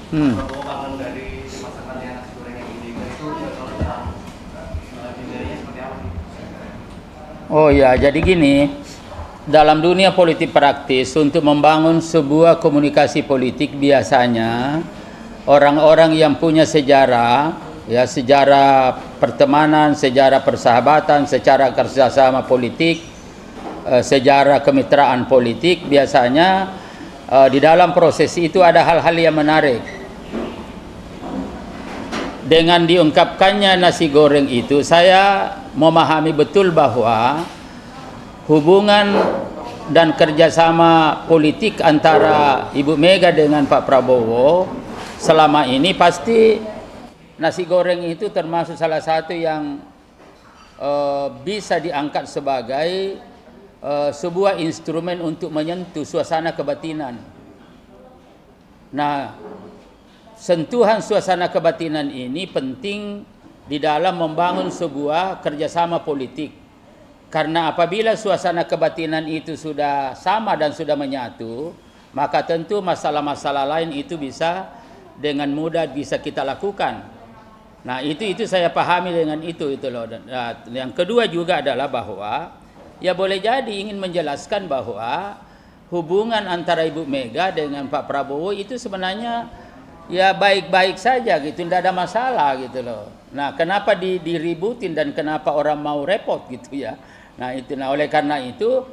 Prabowo bangun dari masakannya nasi goreng yang illegal itu kalau tentang dinilainya seperti apa nih? Oh ya, jadi gini, dalam dunia politik praktis untuk membangun sebuah komunikasi politik biasanya orang-orang yang punya sejarah, ya sejarah pertemanan, sejarah persahabatan, sejarah kerjasama politik, sejarah kemitraan politik, biasanya di dalam proses itu ada hal-hal yang menarik. Dengan diungkapkannya nasi goreng itu, saya memahami betul bahwa hubungan dan kerjasama politik antara Ibu Mega dengan Pak Prabowo selama ini pasti nasi goreng itu termasuk salah satu yang bisa diangkat sebagai sebuah instrumen untuk menyentuh suasana kebatinan. Nah, sentuhan suasana kebatinan ini penting di dalam membangun sebuah kerjasama politik. Karena apabila suasana kebatinan itu sudah sama dan sudah menyatu, maka tentu masalah-masalah lain itu bisa dengan mudah bisa kita lakukan. Nah, itu saya pahami dengan itu loh. Nah, yang kedua juga adalah bahwa ya boleh jadi ingin menjelaskan bahwa hubungan antara Ibu Mega dengan Pak Prabowo itu sebenarnya ya baik-baik saja gitu, tidak ada masalah gitu loh. Nah, kenapa diributin dan kenapa orang mau repot gitu ya. Nah, oleh karena itu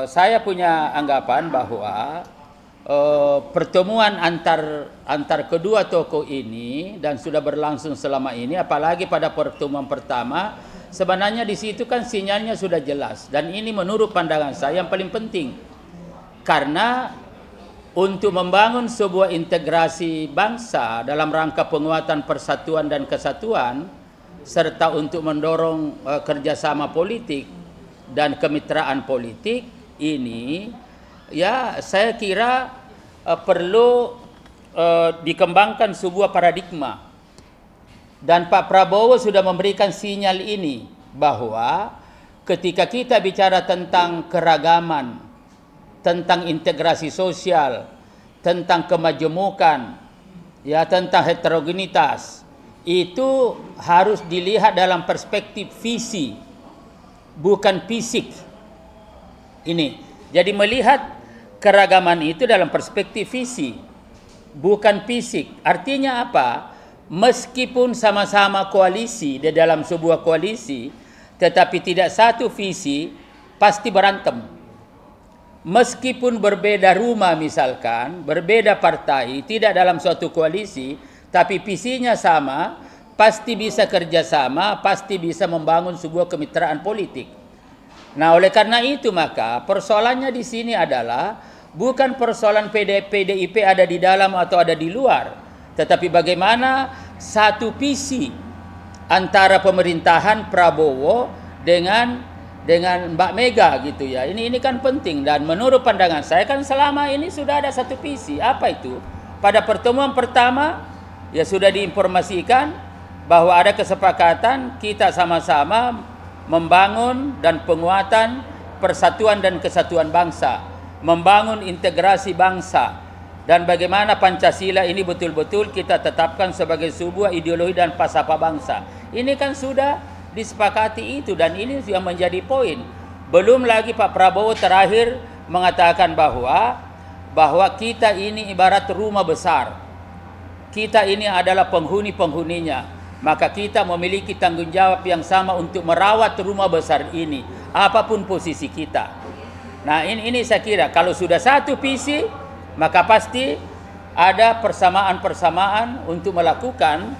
saya punya anggapan bahwa pertemuan antar kedua tokoh ini dan sudah berlangsung selama ini, apalagi pada pertemuan pertama, sebenarnya di situ kan sinyalnya sudah jelas, dan ini menurut pandangan saya yang paling penting. Karena untuk membangun sebuah integrasi bangsa dalam rangka penguatan persatuan dan kesatuan, serta untuk mendorong kerjasama politik dan kemitraan politik ini, ya saya kira perlu dikembangkan sebuah paradigma. Dan Pak Prabowo sudah memberikan sinyal ini bahwa ketika kita bicara tentang keragaman, tentang integrasi sosial, tentang kemajemukan, ya tentang heterogenitas, itu harus dilihat dalam perspektif visi, bukan fisik. Ini, jadi melihat keragaman itu dalam perspektif visi, bukan fisik. Artinya apa? Meskipun sama-sama koalisi, di dalam sebuah koalisi, tetapi tidak satu visi, pasti berantem. Meskipun berbeda rumah misalkan, berbeda partai, tidak dalam suatu koalisi, tapi visinya sama, pasti bisa kerjasama, pasti bisa membangun sebuah kemitraan politik. Nah, oleh karena itu maka persoalannya di sini adalah bukan persoalan PDIP ada di dalam atau ada di luar, tetapi bagaimana satu visi antara pemerintahan Prabowo dengan Mbak Mega gitu ya. Ini kan penting, dan menurut pandangan saya kan selama ini sudah ada satu visi. Apa itu? Pada pertemuan pertama ya sudah diinformasikan bahwa ada kesepakatan kita sama-sama membangun dan penguatan persatuan dan kesatuan bangsa, membangun integrasi bangsa, dan bagaimana Pancasila ini betul-betul kita tetapkan sebagai sebuah ideologi dan falsafah bangsa. Ini kan sudah disepakati itu, dan ini yang menjadi poin. Belum lagi Pak Prabowo terakhir mengatakan bahwa kita ini ibarat rumah besar. Kita ini adalah penghuni-penghuninya. Maka kita memiliki tanggung jawab yang sama untuk merawat rumah besar ini, apapun posisi kita. Nah, ini saya kira kalau sudah satu visi, maka pasti ada persamaan-persamaan untuk melakukan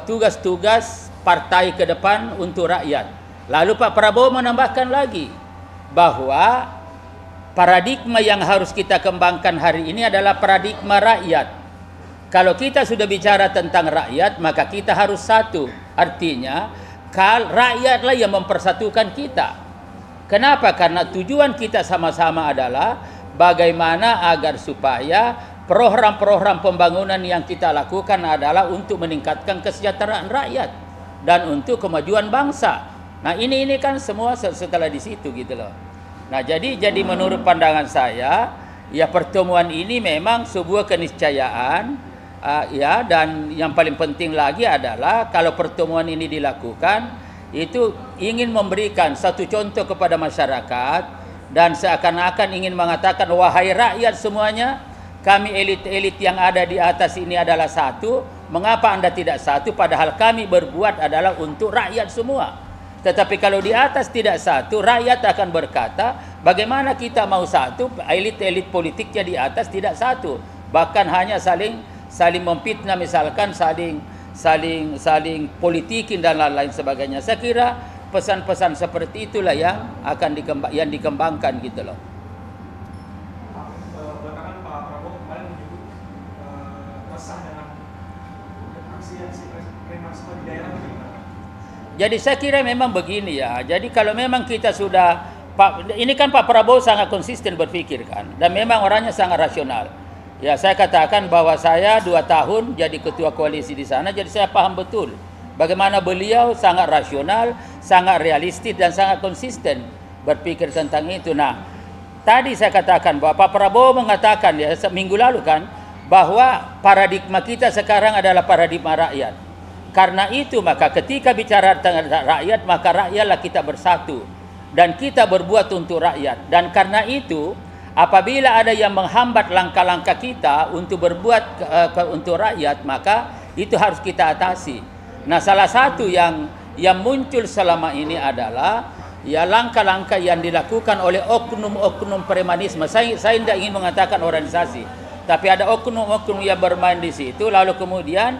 tugas-tugas partai ke depan untuk rakyat. Lalu Pak Prabowo menambahkan lagi bahwa paradigma yang harus kita kembangkan hari ini adalah paradigma rakyat. Kalau kita sudah bicara tentang rakyat, maka kita harus satu. Artinya, rakyatlah yang mempersatukan kita. Kenapa? Karena tujuan kita sama-sama adalah bagaimana agar supaya program-program pembangunan yang kita lakukan adalah untuk meningkatkan kesejahteraan rakyat dan untuk kemajuan bangsa. Nah, ini kan semua setelah di situ gitu loh. Nah, jadi menurut pandangan saya, ya pertemuan ini memang sebuah keniscayaan Ya, dan yang paling penting lagi adalah kalau pertemuan ini dilakukan itu ingin memberikan satu contoh kepada masyarakat dan seakan-akan ingin mengatakan, wahai rakyat semuanya, kami elit-elit yang ada di atas ini adalah satu, mengapa Anda tidak satu, padahal kami berbuat adalah untuk rakyat semua. Tetapi kalau di atas tidak satu, rakyat akan berkata, bagaimana kita mau satu, elit-elit politiknya di atas tidak satu, bahkan hanya saling memfitnah, misalkan saling politikin dan lain-lain sebagainya. Saya kira pesan-pesan seperti itulah yang akan dikembangkan gitu loh. Belakangan Pak Prabowo kemarin menyebut resah dengan aksi premanisme di daerah bagaimana? Jadi saya kira memang begini ya. Jadi kalau memang kita sudah ini kan Pak Prabowo sangat konsisten berpikir kan, dan memang orangnya sangat rasional. Ya, saya katakan bahwa saya 2 tahun jadi ketua koalisi di sana, jadi saya paham betul bagaimana beliau sangat rasional, sangat realistis dan sangat konsisten berpikir tentang itu. Nah, tadi saya katakan bahwa Pak Prabowo mengatakan ya minggu lalu kan bahwa paradigma kita sekarang adalah paradigma rakyat. Karena itu maka ketika bicara tentang rakyat, maka rakyatlah kita bersatu dan kita berbuat untuk rakyat. Dan karena itu apabila ada yang menghambat langkah-langkah kita untuk berbuat untuk rakyat, maka itu harus kita atasi. Nah, salah satu yang muncul selama ini adalah ya langkah-langkah yang dilakukan oleh oknum-oknum premanisme. Saya tidak ingin mengatakan organisasi, tapi ada oknum-oknum yang bermain di situ. Lalu kemudian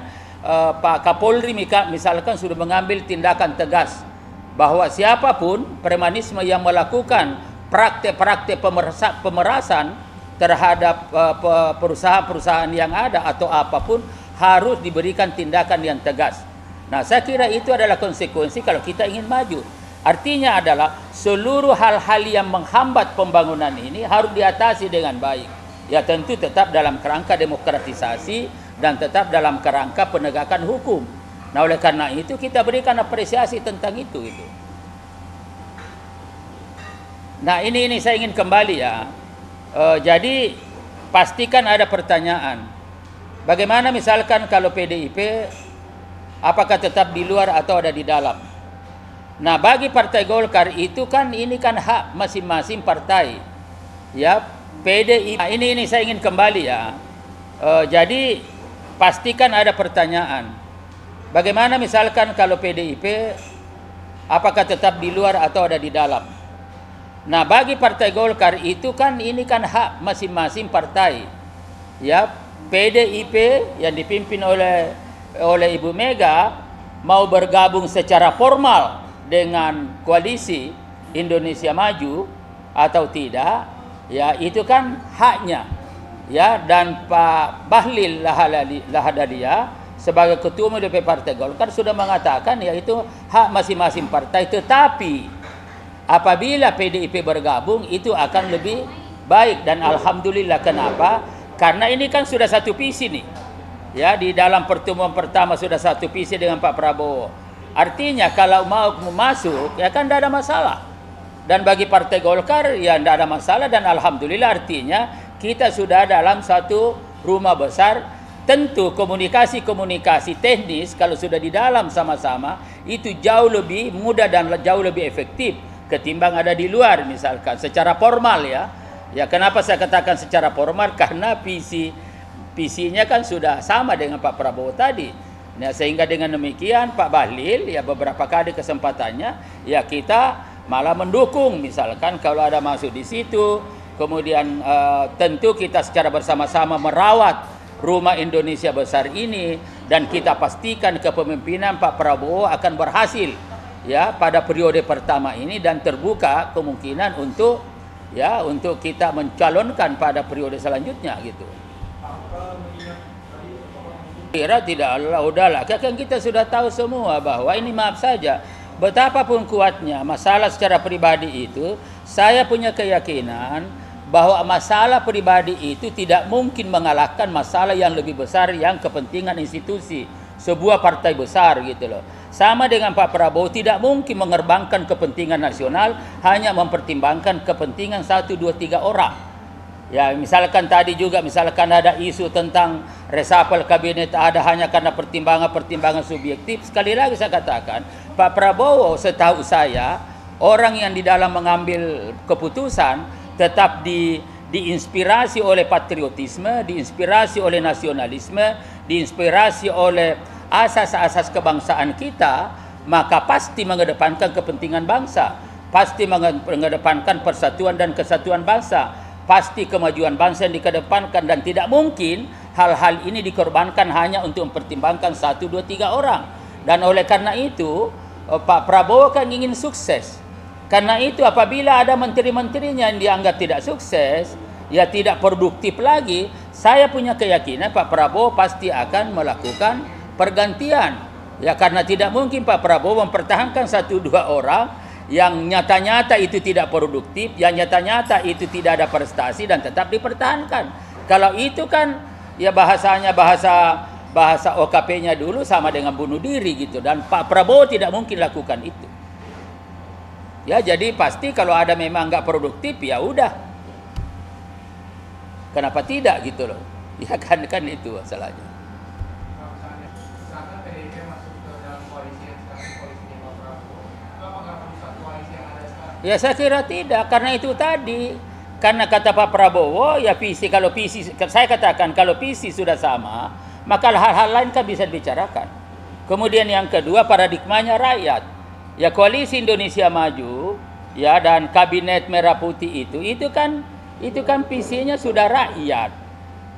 Pak Kapolri misalkan sudah mengambil tindakan tegas bahwa siapapun premanisme yang melakukan praktek-praktek pemerasan terhadap perusahaan-perusahaan yang ada atau apapun harus diberikan tindakan yang tegas. Nah, saya kira itu adalah konsekuensi kalau kita ingin maju. Artinya adalah seluruh hal-hal yang menghambat pembangunan ini harus diatasi dengan baik. Ya tentu tetap dalam kerangka demokratisasi dan tetap dalam kerangka penegakan hukum. Nah, oleh karena itu kita berikan apresiasi tentang itu. Nah, ini saya ingin kembali ya. Jadi pastikan ada pertanyaan. Bagaimana misalkan kalau PDIP apakah tetap di luar atau ada di dalam? Nah, bagi Partai Golkar itu kan ini kan hak masing-masing partai. Ya, PDIP. Nah, ini saya ingin kembali ya. Jadi pastikan ada pertanyaan. Bagaimana misalkan kalau PDIP apakah tetap di luar atau ada di dalam? Nah, bagi Partai Golkar itu kan ini kan hak masing-masing partai. Ya, PDIP yang dipimpin oleh Ibu Mega mau bergabung secara formal dengan koalisi Indonesia Maju atau tidak, ya itu kan haknya. Ya, dan Pak Bahlil Lahadalia sebagai ketua umum DPP Partai Golkar sudah mengatakan yaitu hak masing-masing partai, tetapi apabila PDIP bergabung itu akan lebih baik. Dan alhamdulillah, kenapa? Karena ini kan sudah satu visi nih. Ya, di dalam pertemuan pertama sudah satu visi dengan Pak Prabowo. Artinya kalau mau masuk ya kan tidak ada masalah. Dan bagi Partai Golkar ya tidak ada masalah, dan alhamdulillah artinya kita sudah dalam satu rumah besar. Tentu komunikasi teknis kalau sudah di dalam sama-sama itu jauh lebih mudah dan jauh lebih efektif ketimbang ada di luar misalkan secara formal ya. Ya, kenapa saya katakan secara formal? Karena visinya kan sudah sama dengan Pak Prabowo tadi. Nah, sehingga dengan demikian Pak Bahlil ya beberapa kali kesempatannya ya kita malah mendukung misalkan kalau ada masuk di situ. Kemudian tentu kita secara bersama-sama merawat rumah Indonesia besar ini, dan kita pastikan kepemimpinan Pak Prabowo akan berhasil ya pada periode pertama ini, dan terbuka kemungkinan untuk kita mencalonkan pada periode selanjutnya gitu. Kira tidak, udahlah, kan kita sudah tahu semua bahwa ini, maaf saja, betapapun kuatnya masalah secara pribadi itu, saya punya keyakinan bahwa masalah pribadi itu tidak mungkin mengalahkan masalah yang lebih besar, yang kepentingan institusi sebuah partai besar gitu loh. Sama dengan Pak Prabowo tidak mungkin mengerbangkan kepentingan nasional hanya mempertimbangkan kepentingan 1, 2, 3 orang. Ya, misalkan tadi juga misalkan ada isu tentang reshuffle kabinet ada hanya karena pertimbangan subjektif. Sekali lagi saya katakan, Pak Prabowo setahu saya orang yang di dalam mengambil keputusan tetap diinspirasi oleh patriotisme, diinspirasi oleh nasionalisme, diinspirasi oleh asas-asas kebangsaan kita, maka pasti mengedepankan kepentingan bangsa, pasti mengedepankan persatuan dan kesatuan bangsa. Pasti kemajuan bangsa yang dikedepankan dan tidak mungkin hal-hal ini dikorbankan hanya untuk mempertimbangkan 1, 2, 3 orang. Dan oleh karena itu Pak Prabowo kan ingin sukses. Karena itu apabila ada menteri-menterinya yang dianggap tidak sukses, ya tidak produktif lagi, saya punya keyakinan Pak Prabowo pasti akan melakukan pergantian. Ya karena tidak mungkin Pak Prabowo mempertahankan 1, 2 orang yang nyata-nyata itu tidak produktif, yang nyata-nyata itu tidak ada prestasi dan tetap dipertahankan. Kalau itu kan ya bahasanya bahasa OKP-nya dulu sama dengan bunuh diri gitu, dan Pak Prabowo tidak mungkin lakukan itu. Ya jadi pasti kalau ada memang nggak produktif ya udah. Kenapa tidak gitu loh? Ya kan itu masalahnya. Ya saya kira tidak, karena itu tadi. Karena kata Pak Prabowo, ya visi, kalau visi, saya katakan kalau visi sudah sama, maka hal-hal lain kan bisa dibicarakan. Kemudian yang kedua, paradigmanya rakyat. Ya koalisi Indonesia Maju, ya dan kabinet merah putih itu kan visinya sudah rakyat.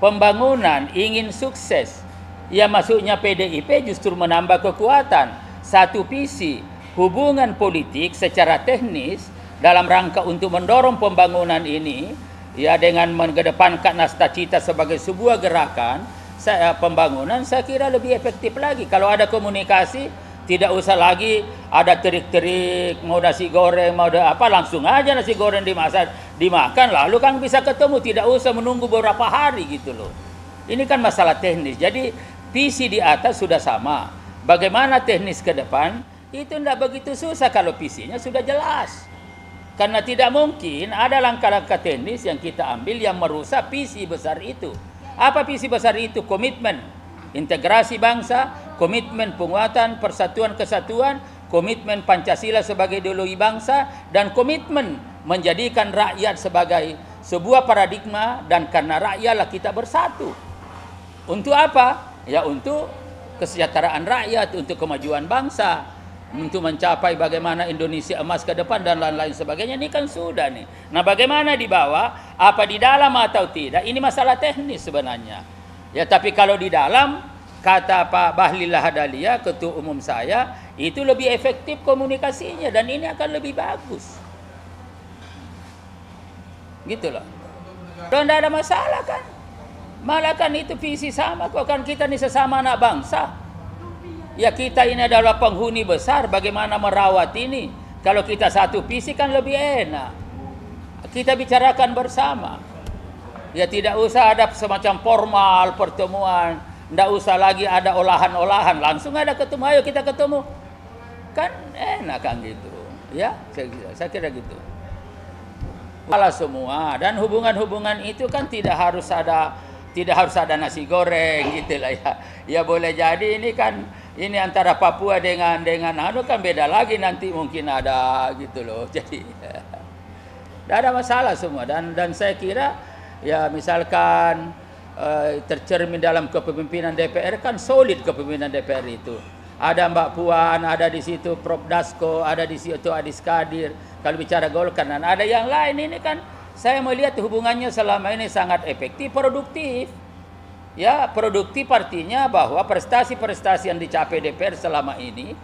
Pembangunan, ingin sukses. Ya maksudnya PDIP justru menambah kekuatan. Satu visi. Hubungan politik secara teknis dalam rangka untuk mendorong pembangunan ini ya dengan mengedepankan nastacita sebagai sebuah gerakan pembangunan, saya kira lebih efektif lagi. Kalau ada komunikasi, tidak usah lagi ada terik-terik mau nasi goreng, mau apa, langsung aja nasi goreng dimakan lalu kan bisa ketemu, tidak usah menunggu beberapa hari gitu loh. Ini kan masalah teknis. Jadi visi di atas sudah sama. Bagaimana teknis ke depan? Itu tidak begitu susah kalau visinya sudah jelas. Karena tidak mungkin ada langkah-langkah teknis yang kita ambil yang merusak visi besar itu. Apa visi besar itu? Komitmen integrasi bangsa, komitmen penguatan persatuan kesatuan, komitmen Pancasila sebagai ideologi bangsa, dan komitmen menjadikan rakyat sebagai sebuah paradigma, dan karena rakyatlah kita bersatu. Untuk apa? Ya untuk kesejahteraan rakyat, untuk kemajuan bangsa, untuk mencapai bagaimana Indonesia emas ke depan dan lain-lain sebagainya. Ini kan sudah nih. Nah bagaimana di bawah, apa di dalam atau tidak, ini masalah teknis sebenarnya. Ya tapi kalau di dalam, kata Pak Bahlil Lahadalia, ketua umum saya, itu lebih efektif komunikasinya dan ini akan lebih bagus. Gitu loh. Dan tidak ada masalah kan. Malah kan itu visi sama kok, kan kita ini sesama anak bangsa. Ya kita ini adalah penghuni besar, bagaimana merawat ini. Kalau kita satu visi kan lebih enak. Kita bicarakan bersama. Ya tidak usah ada semacam formal pertemuan. Tidak usah lagi ada olahan-olahan. Langsung ada ketemu, ayo kita ketemu. Kan enak kan gitu. Ya saya kira gitu. Malah semua. Dan hubungan-hubungan itu kan tidak harus ada nasi goreng gitu lah ya. Ya boleh jadi ini kan, ini antara Papua dengan anu kan beda lagi, nanti mungkin ada gitu loh. Jadi tidak ada masalah semua, dan saya kira ya misalkan tercermin dalam kepemimpinan DPR kan solid kepemimpinan DPR itu. Ada Mbak Puan, ada di situ Prof Dasko, ada di situ Adis Kadir. Kalau bicara Golkar, dan ada yang lain, ini kan saya melihat hubungannya selama ini sangat efektif, produktif. Ya, produktif artinya bahwa prestasi-prestasi yang dicapai DPR selama ini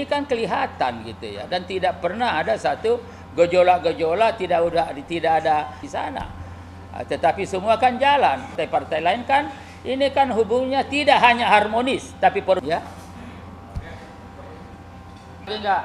kan kelihatan gitu ya, dan tidak pernah ada satu gejolak-gejolak, tidak ada di sana. Tetapi semua kan jalan. Partai lain kan ini kan hubungannya tidak hanya harmonis tapi ya. Enggak.